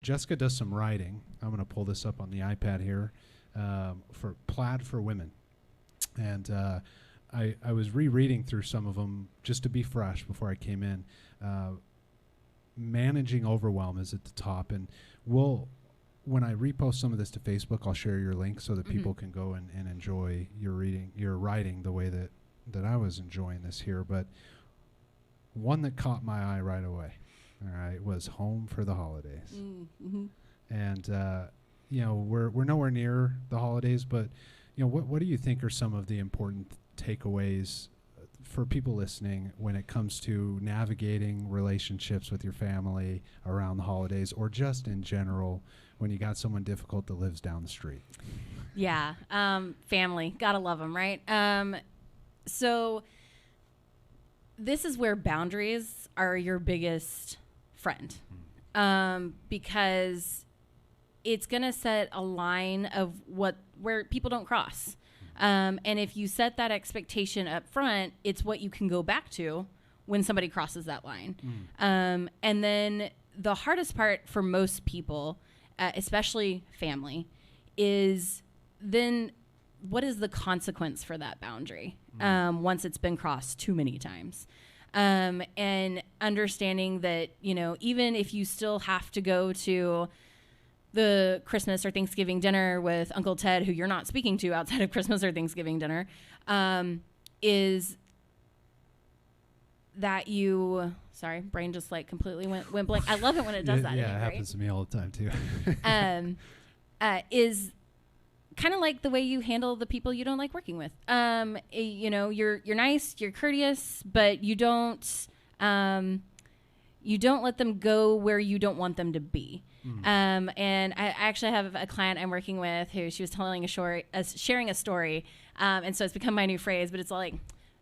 Jessica does some writing. I'm going to pull this up on the iPad here for Plaid for Women. And I was rereading through some of them just to be fresh before I came in. Managing overwhelm is at the top. And when I repost some of this to Facebook, I'll share your link so that people can go and enjoy your writing the way that I was enjoying this here. But one that caught my eye right away, all right, was Home for the Holidays. And we're nowhere near the holidays, but what do you think are some of the important takeaways for people listening when it comes to navigating relationships with your family around the holidays, or just in general when you got someone difficult that lives down the street? Yeah, family, gotta love them, right? So this is where boundaries are your biggest friend, because it's gonna set a line of where people don't cross. And if you set that expectation up front, it's what you can go back to when somebody crosses that line. And then the hardest part for most people, especially family, is then what is the consequence for that boundary once it's been crossed too many times? And understanding that, even if you still have to go to the Christmas or Thanksgiving dinner with Uncle Ted, who you're not speaking to outside of Christmas or Thanksgiving dinner, is that sorry, brain just like completely went blank. I love it when it does that. Yeah, it happens to me all the time too. Is kind of like the way you handle the people you don't like working with. You're nice, you're courteous, but you don't let them go where you don't want them to be. And I actually have a client I'm working with who she was telling sharing a story. And so it's become my new phrase, but it's all like,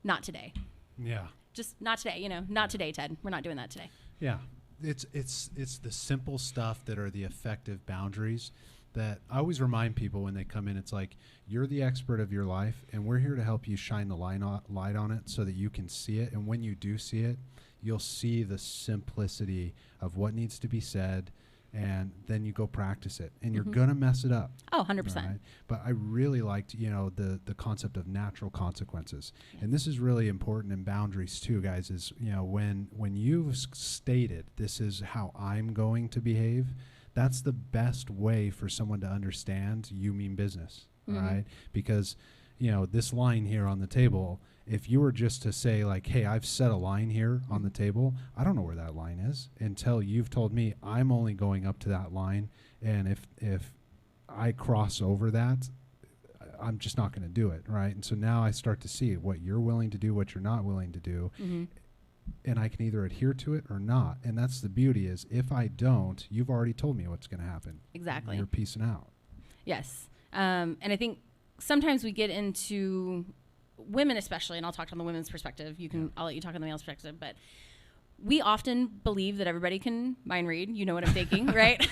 not today. Yeah. Just not today, not today, Ted. We're not doing that today. Yeah. It's the simple stuff that are the effective boundaries that I always remind people when they come in. It's like, you're the expert of your life, and we're here to help you shine the light on it so that you can see it. And when you do see it, you'll see the simplicity of what needs to be said, and then you go practice it, and you're going to mess it up. Oh, 100%. Right? But I really liked, the concept of natural consequences. And this is really important in boundaries too, guys, is, when you've stated, this is how I'm going to behave, that's the best way for someone to understand you mean business, right? Because, this line here on the table, if you were just to say like, hey, I've set a line here on the table, I don't know where that line is until you've told me I'm only going up to that line. And if I cross over that, I'm just not going to do it, right? And so now I start to see what you're willing to do, what you're not willing to do. And I can either adhere to it or not. And that's the beauty, is if I don't, you've already told me what's going to happen. Exactly. You're peacing out. Yes. And I think sometimes we get into women especially, and I'll talk on the women's perspective. I'll let you talk on the male's perspective, but we often believe that everybody can mind read. You know what I'm thinking, right?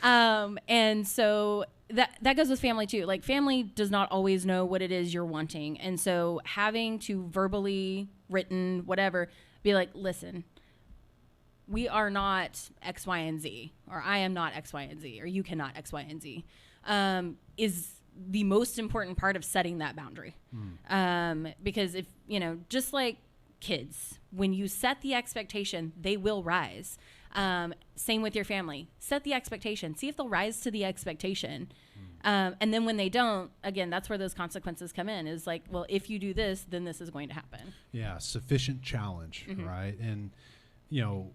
And so that goes with family too. Like, family does not always know what it is you're wanting. And so having to verbally, written, whatever, be like, listen, we are not X, Y, and Z, or I am not X, Y, and Z, or you cannot X, Y, and Z, is the most important part of setting that boundary. Because if, just like kids, when you set the expectation, they will rise. Same with your family. Set the expectation. See if they'll rise to the expectation. And then when they don't, again, that's where those consequences come in, is like, well, if you do this, then this is going to happen. Yeah, sufficient challenge, right? And,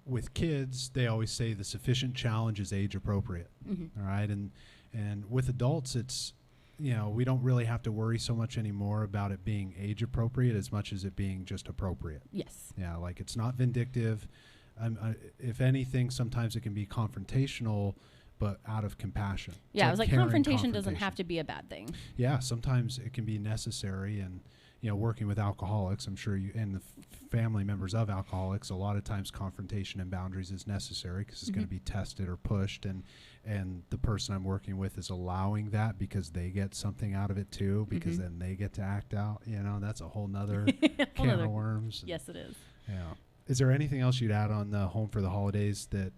with kids, they always say the sufficient challenge is age appropriate, all right? And with adults, it's, we don't really have to worry so much anymore about it being age appropriate as much as it being just appropriate. Yes. Yeah, like, it's not vindictive. If anything, sometimes it can be confrontational, but out of compassion. Yeah, it was like confrontation doesn't have to be a bad thing. Yeah, sometimes it can be necessary. And, working with alcoholics, I'm sure you and the family members of alcoholics, a lot of times confrontation and boundaries is necessary because it's going to be tested or pushed. And the person I'm working with is allowing that because they get something out of it too, because then they get to act out. That's a whole nother can of worms. Yes, it is. Yeah. Is there anything else you'd add on the Home for the Holidays that,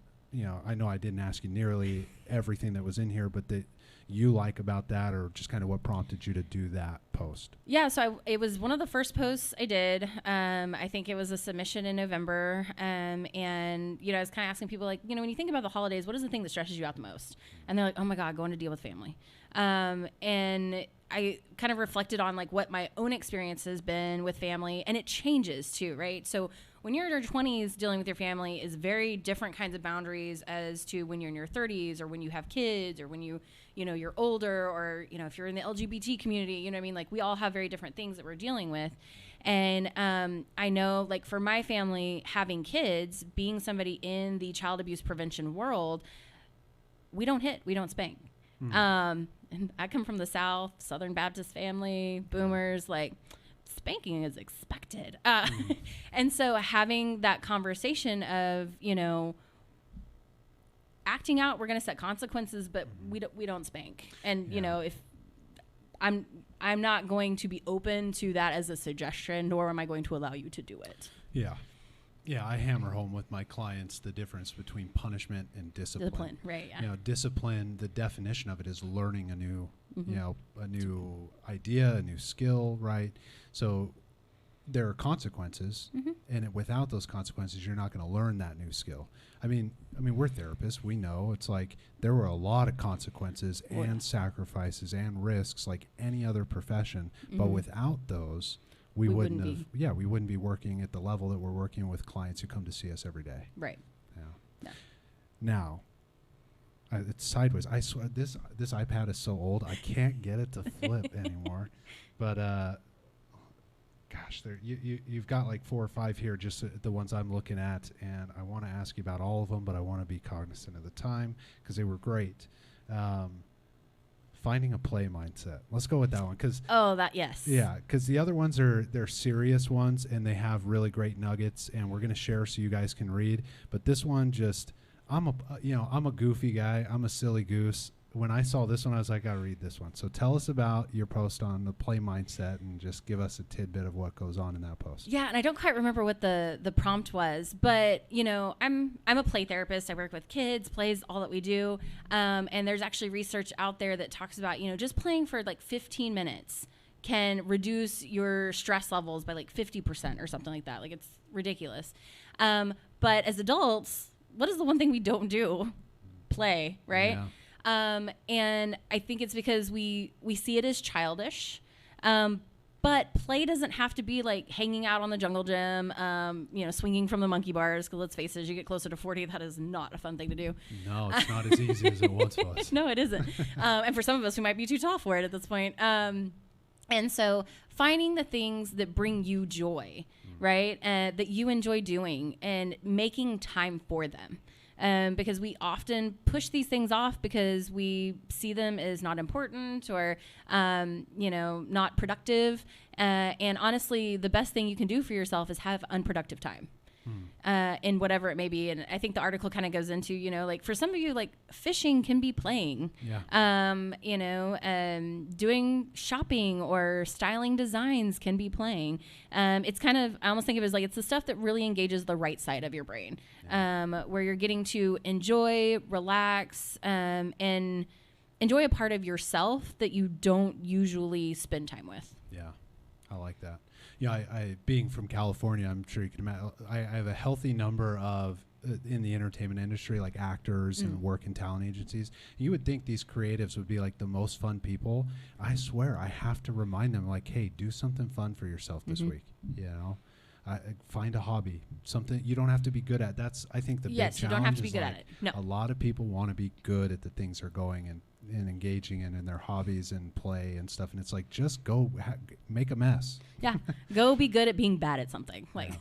I know I didn't ask you nearly everything that was in here, but that you like about that, or just kind of what prompted you to do that post? Yeah, so it was one of the first posts I did. I think it was a submission in November. And, I was kind of asking people, like, when you think about the holidays, what is the thing that stresses you out the most? And they're like, oh my God, going to deal with family. And I kind of reflected on like what my own experience has been with family, and it changes too, right? So when you're in your 20s, dealing with your family is very different kinds of boundaries as to when you're in your 30s, or when you have kids, or when you're older, or, if you're in the LGBT community, like we all have very different things that we're dealing with. And I know, like, for my family, having kids, being somebody in the child abuse prevention world, we don't hit, we don't spank. And I come from the South, Southern Baptist family, boomers, like, spanking is expected. And so having that conversation of, acting out, we're going to set consequences, but we don't spank. And, if I'm not going to be open to that as a suggestion, nor am I going to allow you to do it. Yeah. Yeah, I hammer home with my clients the difference between punishment and discipline. Right, yeah. Discipline, the definition of it is learning a new, a new idea, a new skill, right? So there are consequences, and without those consequences, you're not going to learn that new skill. I mean, we're therapists. We know it's like there were a lot of consequences and sacrifices and risks like any other profession, but without those, we wouldn't be working at the level that we're working with clients who come to see us every day. Right. Yeah. Now, it's sideways. I swear this iPad is so old I can't get it to flip anymore. But gosh, you've got like 4 or 5 here, just the ones I'm looking at, and I want to ask you about all of them, but I want to be cognizant of the time because they were great. Finding a play mindset. Let's go with that one. Yes. Yeah, because the other ones they're serious ones, and they have really great nuggets, and we're going to share so you guys can read. But this one, I'm a goofy guy. I'm a silly goose. When I saw this one, I was like, I gotta read this one. So tell us about your post on the play mindset, and just give us a tidbit of what goes on in that post. Yeah, and I don't quite remember what the prompt was, but I'm a play therapist. I work with kids, plays, all that we do. And there's actually research out there that talks about just playing for like 15 minutes can reduce your stress levels by like 50% or something like that. Like, it's ridiculous. But as adults, what is the one thing we don't do? Play, right? Yeah. And I think it's because we see it as childish. But play doesn't have to be like hanging out on the jungle gym, swinging from the monkey bars. Because let's face it, as you get closer to 40, that is not a fun thing to do. No, it's not as easy as it once was. No, it isn't. And for some of us who might be too tall for it at this point. And so finding the things that bring you joy, right, that you enjoy doing, and making time for them. Because we often push these things off because we see them as not important, or, not productive. And honestly, the best thing you can do for yourself is have unproductive time. In whatever it may be. And I think the article kind of goes into, like, for some of you, like, fishing can be playing. Doing shopping or styling designs can be playing. It's kind of, I almost think of it as like, it's the stuff that really engages the right side of your brain, where you're getting to enjoy, relax, and enjoy a part of yourself that you don't usually spend time with. Yeah, I like that. I being from California, I'm sure you can imagine, I have a healthy number of, in the entertainment industry, like actors and work in talent agencies. You would think these creatives would be like the most fun people. I swear, I have to remind them, like, hey, do something fun for yourself this week. Find a hobby, something you don't have to be good at. That's, I think, the big challenge. You don't have to be good at it. No. A lot of people want to be good at the things they're going and engaging in their hobbies and play and stuff, and it's like, just go make a mess. Go be good at being bad at something. Like,